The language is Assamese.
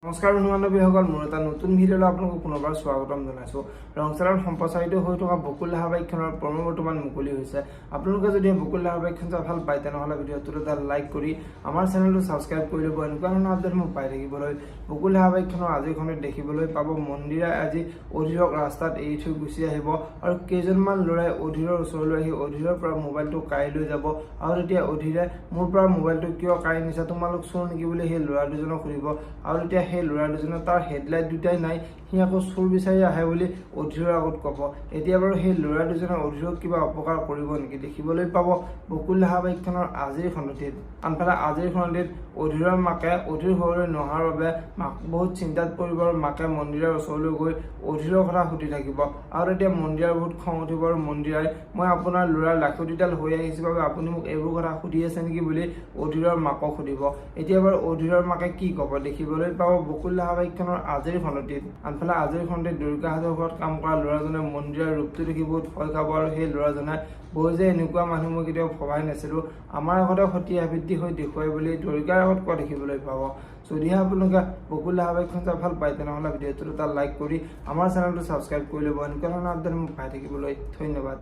নমস্কাৰ বন্ধু-বান্ধৱীসকল, মোৰ এটা নতুন ভিডিঅ'লৈ আপোনালোকক পুনৰবাৰ স্বাগতম জনাইছোঁ। ৰংচাৰত সম্প্ৰচাৰিত হৈ থকা বকুল ধাৰাবাহিকখনৰ প্ৰমো বৰ্তমান মুকলি হৈছে। আপোনালোকে যদি বকুল ধাৰাবাহিকখন চাই ভাল পায় তেনেহ'লে ভিডিঅ'টোত এটা লাইক কৰি আমাৰ চেনেলটো ছাবস্ক্ৰাইব কৰি ল'ব। এনেকুৱা ধৰণৰ আপডেটসমূহ পাই থাকিবলৈ বকুল ধাৰাবাহিকখনৰ আজিৰ খণ্ডত দেখিবলৈ পাব মন্দিৰাই আজি অধীৰক ৰাস্তাত এৰি থৈ গুচি আহিব আৰু কেইজনমান ল'ৰাই অধীৰৰ ওচৰলৈ আহি অধীৰৰ পৰা মোবাইলটো কাঢ়ি লৈ যাব আৰু তেতিয়া অধীৰে মোৰ পৰা মোবাইলটো কিয় কাঢ়ি নিছা, তোমালোক চোৰ নেকি বুলি সেই ল'ৰা দুজনক সুধিব আৰু তেতিয়া সেই ল'ৰা দুজনে তাৰ হেডলাইট দুটাই নাই, সি আকৌ চোৰ বিচাৰি আহে বুলি অধীৰৰ আগত ক'ব। এতিয়া বাৰু সেই ল'ৰা দুজনে অধীৰক কিবা অপকাৰ কৰিব নেকি দেখিবলৈ পাব বকুল ধাৰাবাহিকখনৰ আজিৰ খণ্ডটিত। আনফালে আজিৰ খণ্ডটিত অধীৰৰ মাকে অধীৰ ঘৰলৈ নহাৰ বাবে মাক বহুত চিন্তাত পৰিব আৰু মাকে মন্দিৰৰ ওচৰলৈ গৈ অধীৰৰ কথা সুধি থাকিব আৰু তেতিয়া মন্দিৰৰ বহুত খং উঠিব আৰু মন্দিৰাই মই আপোনাৰ ল'ৰাৰ লাখুটিডাল হৈ আহিছোঁ বাবে আপুনি মোক এইবোৰ কথা সুধি আছে নেকি বুলি অধীৰৰ মাকক সুধিব। এতিয়া বাৰু অধীৰৰ মাকে কি ক'ব দেখিবলৈ পাব বকুল ধাৰাবাহিকখনৰ আজিৰ খণ্ডটিত। আনফালে আজিৰ খণ্ডটিত দুৰ্গাহঁতৰ ঘৰত কাম কৰা ল'ৰাজনে মন্দিৰৰ ৰূপটো দেখি বহুত ভয় খাব আৰু সেই ল'ৰাজনে বৈ যে এনেকুৱা মানুহ মই কেতিয়াও ভবাই নাছিলোঁ, আমাৰ আগতে সতী আবৃত্তি হৈ দেখুৱাই বুলি দুৰ্গাৰ আগত কোৱা দেখিবলৈ পাব। যদিহে আপোনালোকে বকুল ধাৰাবাহিকখন চাই ভাল পায় তেনেহ'লে ভিডিঅ'টোত এটা লাইক কৰি আমাৰ চেনেলটো ছাবস্ক্ৰাইব কৰি ল'ব। এনেকুৱা ধৰণৰ আপডেট মোক পাই থাকিবলৈ ধন্যবাদ।